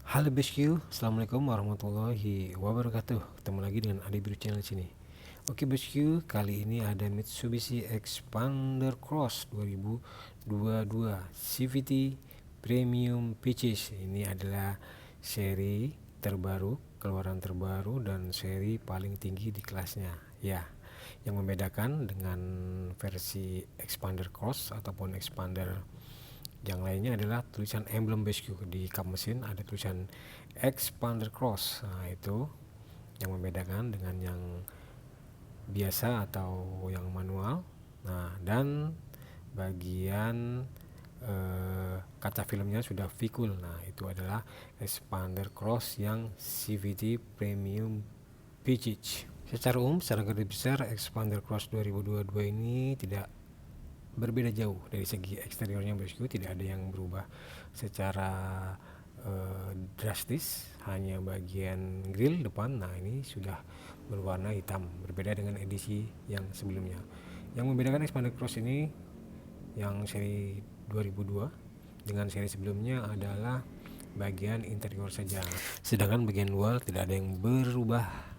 Halo bosku, assalamualaikum warahmatullahi wabarakatuh. Ketemu lagi dengan Adi Biru Channel sini. Oke bosku, kali ini ada Mitsubishi Expander Cross 2022 CVT Premium Peaches. Ini adalah seri terbaru, keluaran terbaru dan seri paling tinggi di kelasnya. Ya, yang membedakan dengan versi Expander Cross ataupun Expander yang lainnya adalah tulisan emblem bosku. Di kap mesin ada tulisan Expander Cross. Nah, itu yang membedakan dengan yang biasa atau yang manual. Nah, dan bagian kaca filmnya sudah Vicul. Nah, itu adalah Expander Cross yang CVT Premium Pitch. Secara umum, secara garis besar Expander Cross 2022 ini tidak berbeda jauh dari segi eksteriornya bosku. Tidak ada yang berubah secara drastis, hanya bagian grill depan. Nah, ini sudah berwarna hitam, berbeda dengan edisi yang sebelumnya. Yang membedakan Expander Cross ini yang seri 2002 dengan seri sebelumnya adalah bagian interior saja, sedangkan bagian luar tidak ada yang berubah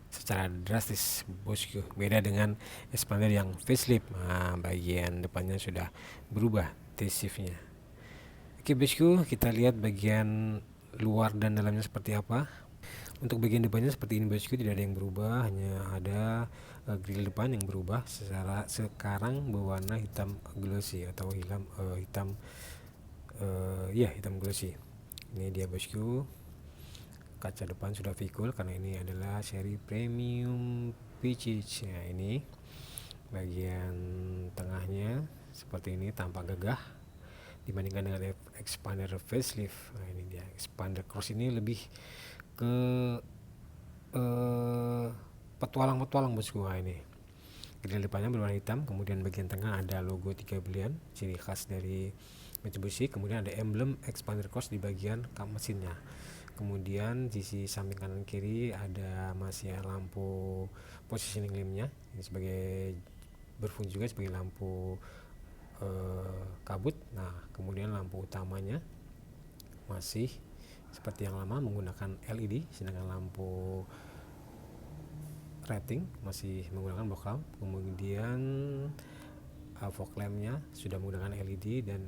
secara drastis bosku. Beda dengan Expander yang facelift. Nah, bagian depannya sudah berubah T-shiftnya. Oke bosku, kita lihat bagian luar dan dalamnya seperti apa. Untuk bagian depannya seperti ini bosku, tidak ada yang berubah, hanya ada grill depan yang berubah secara sekarang berwarna hitam glossy atau hitam hitam glossy. Ini dia bosku, kaca depan sudah Vicul karena ini adalah seri premium Peaches. Nah, ini bagian tengahnya seperti ini, tampak gagah dibandingkan dengan Expander facelift. Nah, ini dia Expander Cross ini lebih ke petualang-petualang bosku. Nah, ini grill depannya berwarna hitam, kemudian bagian tengah ada logo 3 belian, ciri khas dari Mitsubishi. Kemudian ada emblem Expander Cross di bagian kap mesinnya. Kemudian sisi samping kanan kiri ada masih lampu positioning lampnya, ini sebagai berfungsi juga sebagai lampu kabut. Nah, kemudian lampu utamanya masih seperti yang lama menggunakan LED, sedangkan lampu rating masih menggunakan box lamp. Kemudian fog lampnya sudah menggunakan LED dan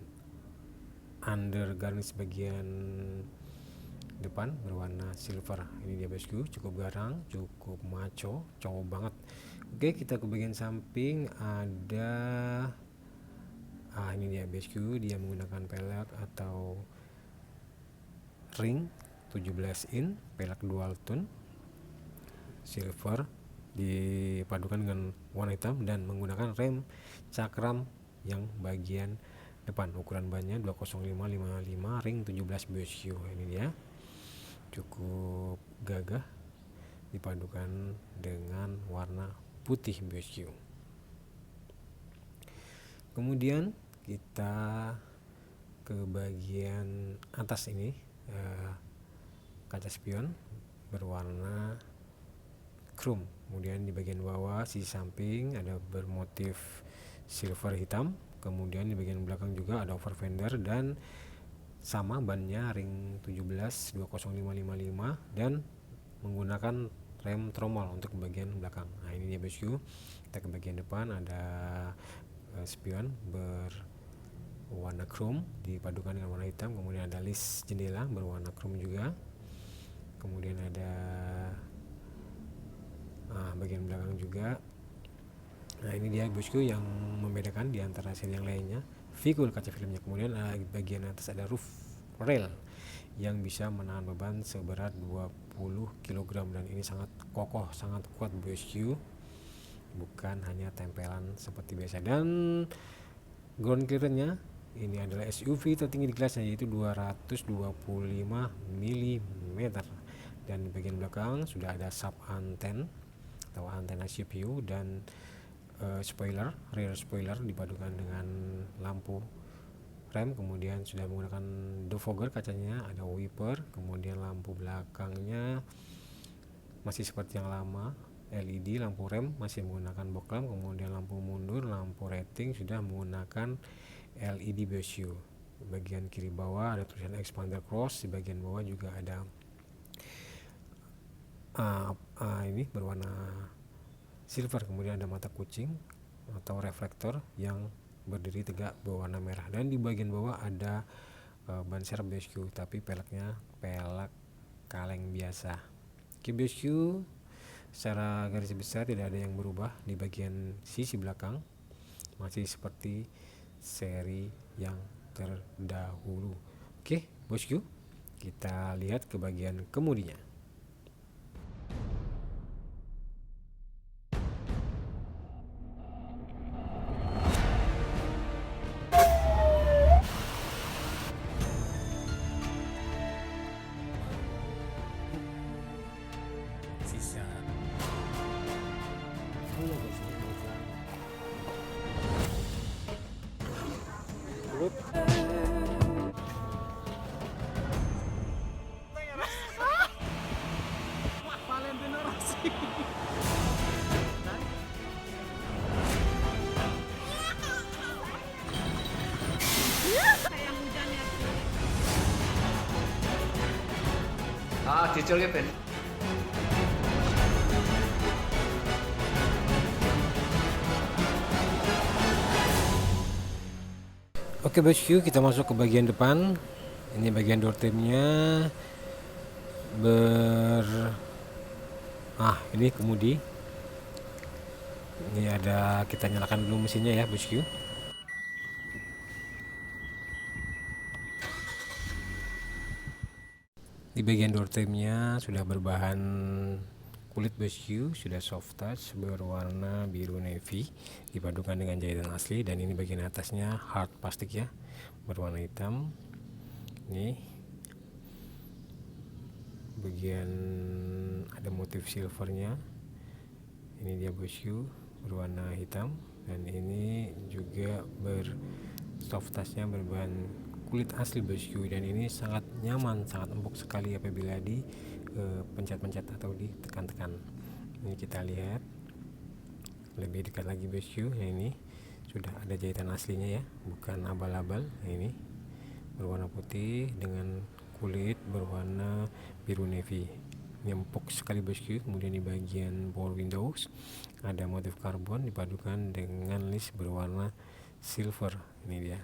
under garnish bagian depan berwarna silver. Ini dia bosku, cukup garang, cukup maco, cowok banget. Oke, kita ke bagian samping ada ini dia bosku, dia menggunakan pelek atau ring 17 in, pelek dual tone silver dipadukan dengan warna hitam dan menggunakan rem cakram yang bagian depan. Ukuran bannya 205/55 ring 17 bosku. Ini dia, cukup gagah dipadukan dengan warna putih bosku. Kemudian kita ke bagian atas ini, kaca spion berwarna chrome. Kemudian di bagian bawah sisi samping ada bermotif silver hitam. Kemudian di bagian belakang juga ada over fender dan sama bannya ring 17 205/55 dan menggunakan rem tromol untuk bagian belakang. Nah, ini dia bosku. Kita ke bagian depan ada spion berwarna chrome dipadukan dengan warna hitam. Kemudian ada list jendela berwarna chrome juga. Kemudian ada bagian belakang juga. Nah, ini dia bosku yang membedakan di antara seri yang lainnya, Vicul kaca filmnya. Kemudian bagian atas ada roof rail yang bisa menahan beban seberat 20 kg dan ini sangat kokoh, sangat kuat bosku, bukan hanya tempelan seperti biasa. Dan ground clearance-nya ini adalah SUV tertinggi di kelasnya, yaitu 225 mm. Dan di bagian belakang sudah ada sub anten atau antena CPU dan spoiler, rear spoiler dipadukan dengan lampu rem. Kemudian sudah menggunakan defogger kacanya, ada wiper. Kemudian lampu belakangnya masih seperti yang lama, LED. Lampu rem masih menggunakan box lamp. Kemudian lampu mundur, lampu rating sudah menggunakan LED bosku. bagian kiri bawah ada tulisan expander cross, di bagian bawah juga ada ini berwarna silver, kemudian ada mata kucing atau reflektor yang berdiri tegak berwarna merah, dan di bagian bawah ada ban serep bosku, tapi peleknya pelek kaleng biasa. Oke bosku, secara garis besar tidak ada yang berubah di bagian sisi belakang, masih seperti seri yang terdahulu. Oke bosku, kita lihat ke bagian kemudinya. Sisa diculke Ben. Oke bosku, kita masuk ke bagian depan. Ini bagian door trimnya ini kemudi. Ini ada, kita nyalakan dulu mesinnya ya bosku. Di bagian door trimnya sudah berbahan kulit bosku, sudah soft touch berwarna biru navy dipadukan dengan jahitan asli, dan ini bagian atasnya hard plastik ya, berwarna hitam. Ini bagian ada motif silvernya, ini dia bosku berwarna hitam, dan ini juga soft touchnya berbahan kulit asli bosku, dan ini sangat nyaman, sangat empuk sekali apabila di pencet-pencet atau ditekan-tekan. Ini kita lihat lebih dekat lagi bosku. Nah, ini sudah ada jahitan aslinya ya, bukan abal-abal. Nah, ini berwarna putih dengan kulit berwarna biru navy, ini empuk sekali bosku. Kemudian di bagian power windows ada motif karbon dipadukan dengan list berwarna silver, ini dia.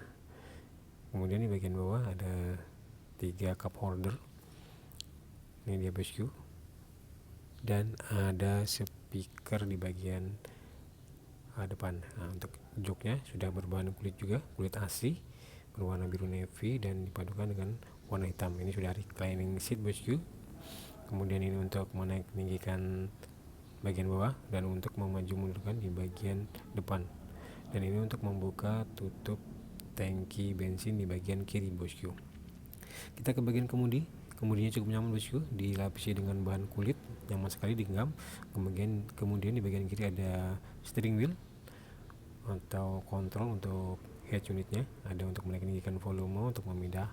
Kemudian di bagian bawah ada 3 cup holder, ini dia bosku, dan ada speaker di bagian depan. Nah, untuk joknya sudah berbahan kulit juga, kulit asli berwarna biru navy dan dipadukan dengan warna hitam. Ini sudah reclining seat bosku. Kemudian ini untuk menaik meninggikan bagian bawah dan untuk memaju mundurkan di bagian depan, dan ini untuk membuka tutup tangki bensin di bagian kiri bosku. Kita ke bagian kemudinya cukup nyaman bosku, dilapisi dengan bahan kulit, nyaman sekali digenggam. Kemudian di bagian kiri ada steering wheel atau kontrol untuk head unitnya, ada untuk menaikkan volume, untuk memindah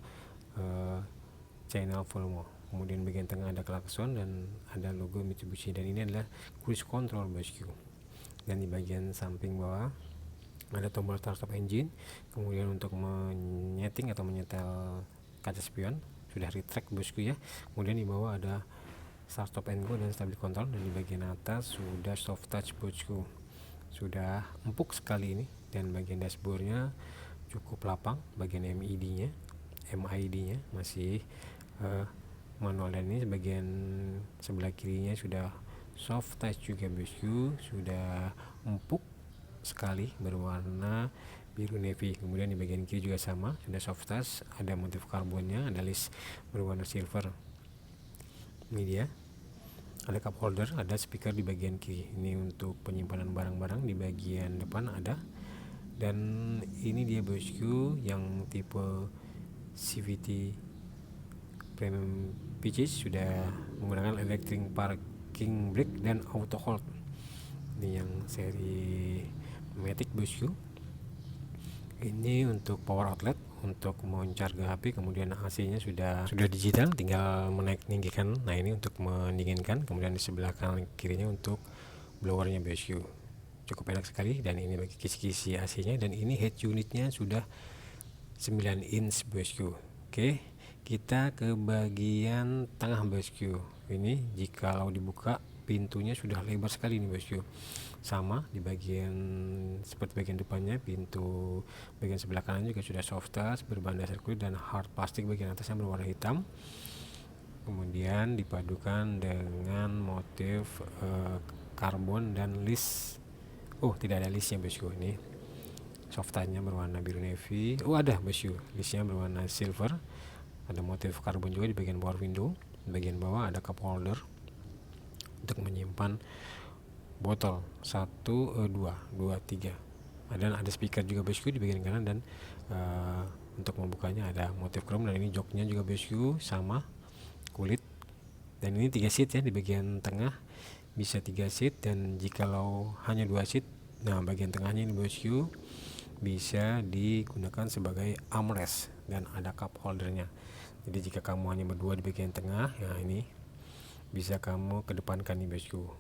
channel volume. Kemudian bagian tengah ada klakson dan ada logo Mitsubishi, dan ini adalah cruise control bosku. Dan di bagian samping bawah ada tombol start stop engine. Kemudian untuk menyeting atau menyetel kaca spion sudah retract bosku ya. Kemudian di bawah ada start stop and go dan stability control, dan di bagian atas sudah soft touch bosku, sudah empuk sekali ini. Dan bagian dashboardnya cukup lapang, bagian MID nya masih manual, dan ini bagian sebelah kirinya sudah soft touch juga bosku, sudah empuk sekali berwarna biru navy. Kemudian di bagian kiri juga sama, sudah soft touch, ada motif karbonnya, ada list berwarna silver. Ini dia, ada cup holder, ada speaker di bagian kiri. Ini untuk penyimpanan barang-barang. Di bagian depan ada, dan ini dia bosku yang tipe CVT Premium Pitches, sudah menggunakan electric parking brake dan auto hold. Ini yang seri Matic bosku. Ini untuk power outlet untuk mencharge HP. Kemudian AC nya sudah digital, tinggal menaik meninggikan. Nah, ini untuk mendinginkan. Kemudian di sebelah kanan kirinya untuk blowernya bosku, cukup enak sekali. Dan ini bagi kisi-kisi AC nya, dan ini head unitnya sudah 9 inch bosku. Oke, kita ke bagian tengah bosku. Ini jikalau dibuka pintunya sudah lebar sekali nih bosku. Sama di bagian seperti bagian depannya, pintu bagian sebelah kanan juga sudah soft touch berbahan dasar kulit dan hard plastik bagian atasnya berwarna hitam. Kemudian dipadukan dengan motif karbon dan list. Tidak ada listnya bosku. Ini soft touch-nya berwarna biru navy. Ada bosku, listnya berwarna silver. Ada motif karbon juga di bagian power window. Di bagian bawah ada cup holder untuk menyimpan botol 1, 2, 3. Dan ada speaker juga bosku di bagian kanan, dan untuk membukanya ada motif chrome, dan ini joknya juga bosku sama kulit. Dan ini 3 seat ya, di bagian tengah bisa 3 seat, dan jikalau hanya 2 seat, nah bagian tengahnya ini bosku bisa digunakan sebagai armrest dan ada cup holdernya. Jadi jika kamu hanya berdua di bagian tengah, ya ini bisa kamu kedepankan nih bosku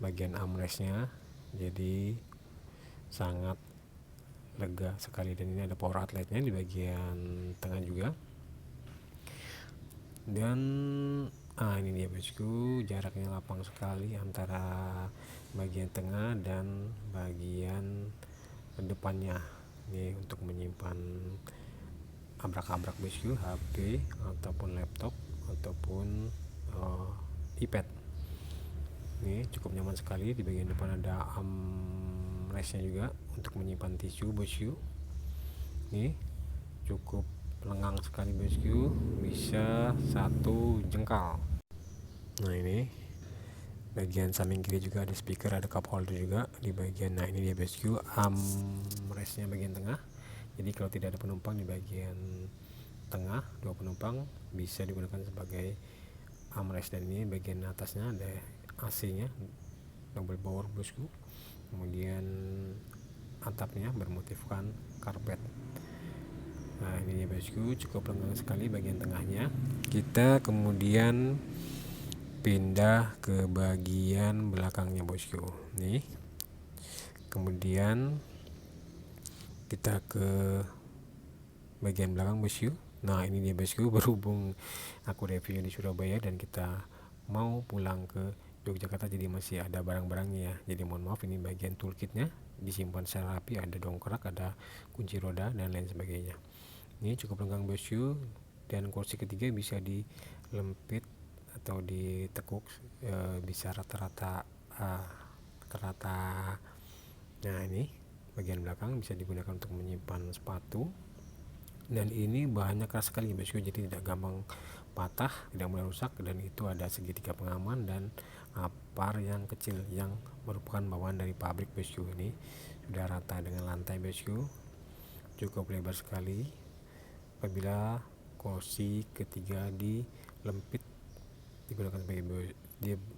bagian armrestnya, jadi sangat lega sekali. Dan ini ada power outletnya di bagian tengah juga. Dan ini dia bosku, jaraknya lapang sekali antara bagian tengah dan bagian depannya. Ini untuk menyimpan abrak-abrak bosku, HP ataupun laptop ataupun iPad. Ini cukup nyaman sekali. Di bagian depan ada armrestnya juga untuk menyimpan tisu bosku. Ini cukup lengang sekali bosku, bisa 1 jengkal. Nah ini bagian samping kiri juga ada speaker, ada cup holder juga di bagian. Nah ini dia bosku, armrestnya bagian tengah. Jadi kalau tidak ada penumpang di bagian tengah, 2 penumpang bisa digunakan sebagai armrest. Dan ini bagian atasnya ada AC-nya double power bosku. Kemudian atapnya bermotifkan karpet. Nah ini ya bosku, cukup lenggang sekali bagian tengahnya. Kita kemudian pindah ke bagian belakangnya bosku. Nih, kemudian kita ke bagian belakang bosku. Nah ini dia bosku, berhubung aku review di Surabaya dan kita mau pulang ke Yogyakarta, jadi masih ada barang-barangnya ya. Jadi mohon maaf, ini bagian toolkitnya disimpan secara rapi, ada dongkrak, ada kunci roda dan lain sebagainya. Ini cukup lenggang bosku, dan kursi ketiga bisa dilempit atau ditekuk, bisa rata-rata. Nah ini bagian belakang bisa digunakan untuk menyimpan sepatu, dan ini bahannya keras sekali bosku, jadi tidak gampang patah, tidak mudah rusak. Dan itu ada segitiga pengaman dan apar yang kecil yang merupakan bawaan dari pabrik bosku. Ini sudah rata dengan lantai bosku, cukup lebar sekali. Apabila kursi ketiga dilempit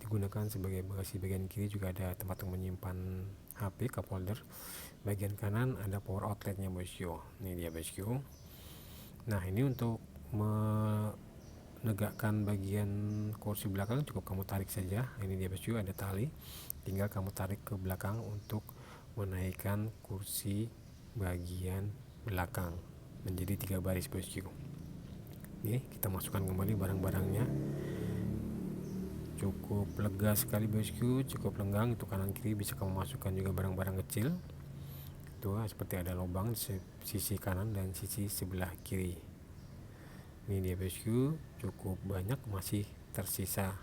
digunakan sebagai bagasi, bagian kiri juga ada tempat untuk menyimpan HP, cup holder. Bagian kanan ada power outletnya bosku. Ini dia bosku. Nah ini untuk menegakkan bagian kursi belakang cukup kamu tarik saja. Ini dia bosku, ada tali, tinggal kamu tarik ke belakang untuk menaikkan kursi bagian belakang menjadi 3 baris bosku. Ini kita masukkan kembali barang-barangnya. Cukup lega sekali bosku, cukup lenggang. Itu kanan kiri bisa kamu masukkan juga barang-barang kecil. Itu seperti ada lubang di sisi kanan dan sisi sebelah kiri. Ini dia bosku, cukup banyak, masih tersisa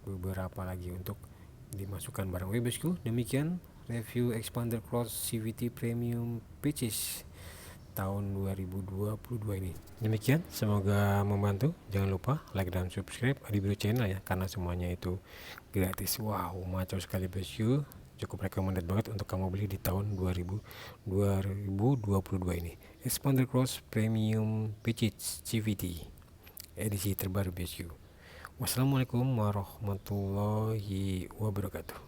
beberapa lagi untuk dimasukkan barang. Oke bosku, demikian review Expander Cross CVT Premium Pitches tahun 2022 ini. Demikian, semoga membantu. Jangan lupa like dan subscribe Adibro channel ya, karena semuanya itu gratis. Wow, macam sekali bosku, cukup recommended banget untuk kamu beli di tahun 2022 ini. Expander Cross Premium Pitches CVT edisi terbaru bosku. Wassalamualaikum warahmatullahi wabarakatuh.